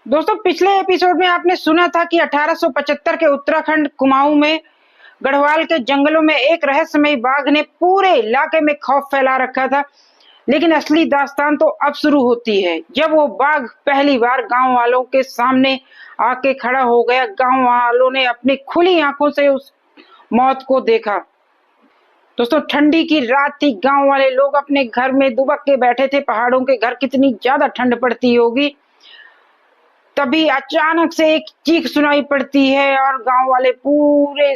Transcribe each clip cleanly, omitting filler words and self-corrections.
दोस्तों, पिछले एपिसोड में आपने सुना था कि 1875 के उत्तराखंड कुमाऊं में गढ़वाल के जंगलों में एक रहस्यमयी बाघ ने पूरे इलाके में खौफ फैला रखा था। लेकिन असली दास्तान तो अब शुरू होती है, जब वो बाघ पहली बार गांव वालों के सामने आके खड़ा हो गया। गांव वालों ने अपनी खुली आंखों से उस मौत को देखा। दोस्तों, ठंडी की रात थी। गांव वाले लोग अपने घर में दुबक के बैठे थे। पहाड़ों के घर कितनी ज्यादा ठंड पड़ती होगी। तभी अचानक से एक चीख सुनाई पड़ती है और गांव वाले पूरे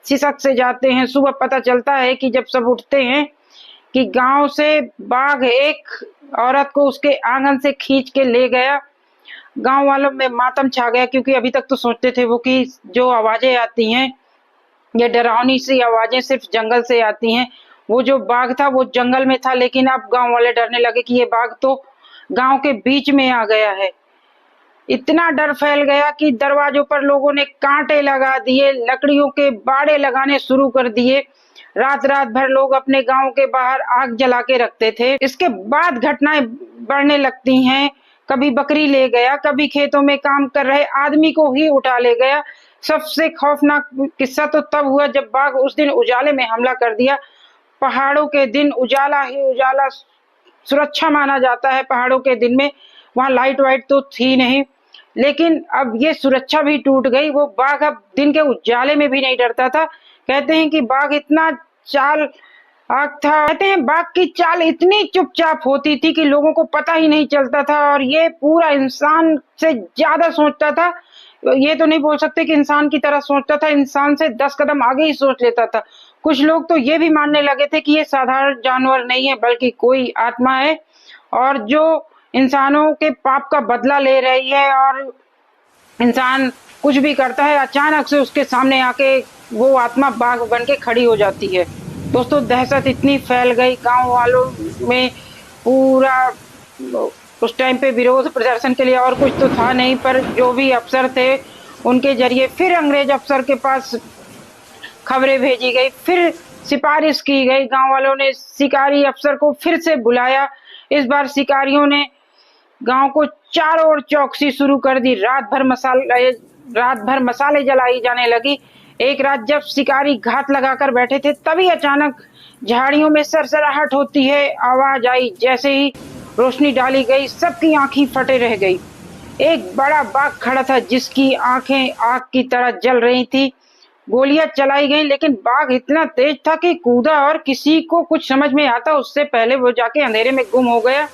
सिसक से जाते हैं। सुबह पता चलता है कि जब सब उठते हैं कि गांव से बाघ एक औरत को उसके आंगन से खींच के ले गया। गांव वालों में मातम छा गया, क्योंकि अभी तक तो सोचते थे वो कि जो आवाजें आती हैं, ये डरावनी सी आवाजें सिर्फ जंगल से आती हैं। वो जो बाघ था वो जंगल में था, लेकिन अब गांव वाले डरने लगे कि ये बाघ तो गांव के बीच में आ गया है। इतना डर फैल गया कि दरवाजों पर लोगों ने कांटे लगा दिए, लकड़ियों के बाड़े लगाने शुरू कर दिए। रात रात भर लोग अपने गांव के बाहर आग जला के रखते थे। इसके बाद घटनाएं बढ़ने लगती हैं। कभी बकरी ले गया, कभी खेतों में काम कर रहे आदमी को ही उठा ले गया। सबसे खौफनाक किस्सा तो तब हुआ जब बाघ उस दिन उजाले में हमला कर दिया। पहाड़ों के दिन उजाला ही उजाला सुरक्षा माना जाता है। पहाड़ों के दिन में वहां लाइट वाइट तो थी नहीं, लेकिन अब ये सुरक्षा भी टूट गई। वो बाघ अब दिन के उजाले में भी नहीं डरता था। कहते हैं कि बाघ इतना चाल आग था। कहते हैं बाघ की चाल इतनी चुपचाप होती थी कि लोगों को पता ही नहीं चलता था, और ये पूरा इंसान से ज्यादा सोचता था। ये तो नहीं बोल सकते कि इंसान की तरह सोचता था, इंसान से 10 कदम आगे ही सोच लेता था। कुछ लोग तो ये भी मानने लगे थे कि ये साधारण जानवर नहीं है, बल्कि कोई आत्मा है, और जो इंसानों के पाप का बदला ले रही है। और इंसान कुछ भी करता है, अचानक से उसके सामने आके वो आत्मा बाघ बन के खड़ी हो जाती है। दोस्तों, दहशत इतनी फैल गई गांव वालों में। पूरा उस टाइम पे विरोध प्रदर्शन के लिए और कुछ तो था नहीं, पर जो भी अफसर थे उनके जरिए फिर अंग्रेज अफसर के पास खबरें भेजी गई, फिर सिफारिश की गई। गांव वालों ने शिकारी अफसर को फिर से बुलाया। इस बार शिकारियों ने गांव को चारों ओर चौकसी शुरू कर दी। रात भर मसाले जलाई जाने लगी। एक रात जब शिकारी घात लगाकर बैठे थे, तभी अचानक झाड़ियों में सरसराहट होती है। आवाज आई। जैसे ही रोशनी डाली गई, सबकी आंखें फटे रह गई। एक बड़ा बाघ खड़ा था, जिसकी आंखें आग की तरह जल रही थी। गोलियां चलाई गई, लेकिन बाघ इतना तेज था कि कूदा, और किसी को कुछ समझ में आता उससे पहले वो जाके अंधेरे में गुम हो गया।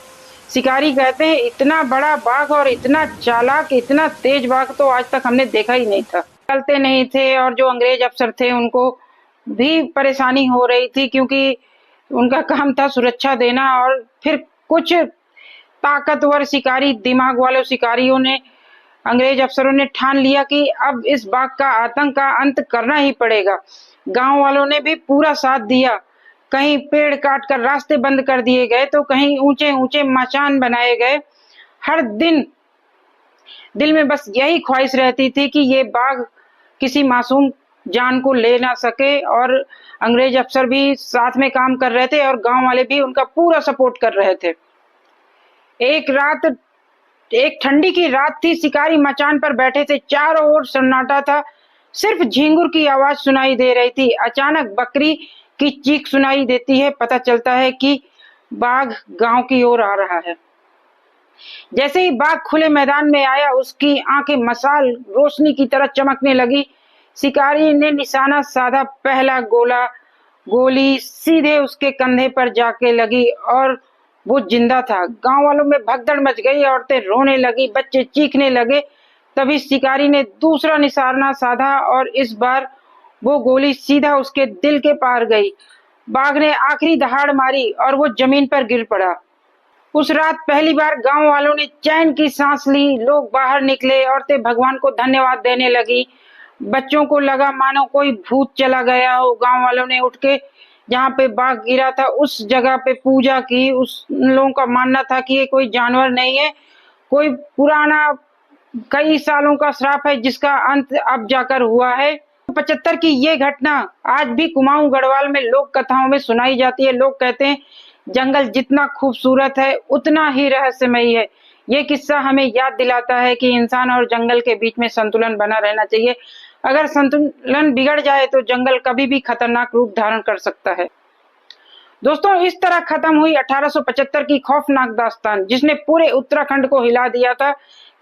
शिकारी कहते हैं इतना बड़ा बाघ और इतना चालाक, इतना तेज बाघ तो आज तक हमने देखा ही नहीं था। चलते नहीं थे, और जो अंग्रेज अफसर थे उनको भी परेशानी हो रही थी, क्योंकि उनका काम था सुरक्षा देना। और फिर कुछ ताकतवर शिकारी, दिमाग वाले शिकारियों ने, अंग्रेज अफसरों ने ठान लिया कि अब इस बाघ का आतंक का अंत करना ही पड़ेगा। गांव वालों ने भी पूरा साथ दिया। कहीं पेड़ काटकर रास्ते बंद कर दिए गए, तो कहीं ऊंचे ऊंचे मचान बनाए गए। हर दिन दिल में बस यही ख्वाहिश रहती थी कि ये बाघ किसी मासूम जान को ले ना सके। और अंग्रेज अफसर भी साथ में काम कर रहे थे, और गांव वाले भी उनका पूरा सपोर्ट कर रहे थे। एक ठंडी की रात थी। शिकारी मचान पर बैठे थे। चारों ओर सन्नाटा था। सिर्फ झिंगुर की आवाज सुनाई दे रही थी। अचानक बकरी की चीख सुनाई देती है। पता चलता है कि बाघ गांव की ओर आ रहा है। जैसे ही बाघ खुले मैदान में आया, उसकी आंखें मसाल रोशनी की तरह चमकने लगी। शिकारी ने निशाना साधा। पहला गोली सीधे उसके कंधे पर जाके लगी, और वो जिंदा था। गांव वालों में भगदड़ मच गई। औरतें रोने लगी, बच्चे चीखने लगे। तभी शिकारी ने दूसरा निशाना साधा, और इस बार वो गोली सीधा उसके दिल के पार गई। बाघ ने आखिरी दहाड़ मारी और वो जमीन पर गिर पड़ा। उस रात पहली बार गांव वालों ने चैन की सांस ली। लोग बाहर निकले। औरतें भगवान को धन्यवाद देने लगी। बच्चों को लगा मानो कोई भूत चला गया हो। गांव वालों ने उठ के जहाँ पे बाघ गिरा था उस जगह पे पूजा की। उस लोगों का मानना था कि ये कोई जानवर नहीं है, कोई पुराना कई सालों का श्राप है, जिसका अंत अब जाकर हुआ है। 75 की ये घटना आज भी कुमाऊं गढ़वाल में लोक कथाओं में सुनाई जाती है। लोग कहते हैं जंगल जितना खूबसूरत है उतना ही रहस्यमयी है। ये किस्सा हमें याद दिलाता है कि इंसान और जंगल के बीच में संतुलन बना रहना चाहिए। अगर संतुलन बिगड़ जाए तो जंगल कभी भी खतरनाक रूप धारण कर सकता है। दोस्तों, इस तरह खत्म हुई 1875 की खौफनाक दास्तान, जिसने पूरे उत्तराखंड को हिला दिया था।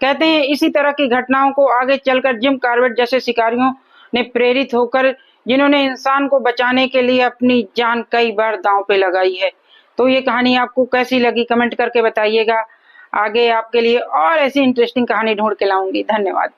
कहते हैं इसी तरह की घटनाओं को आगे चलकर जिम कॉर्बेट जैसे शिकारियों ने प्रेरित होकर, जिन्होंने इंसान को बचाने के लिए अपनी जान कई बार दांव पे लगाई है। तो ये कहानी आपको कैसी लगी कमेंट करके बताइएगा। आगे आपके लिए और ऐसी इंटरेस्टिंग कहानी ढूंढ के लाऊंगी। धन्यवाद।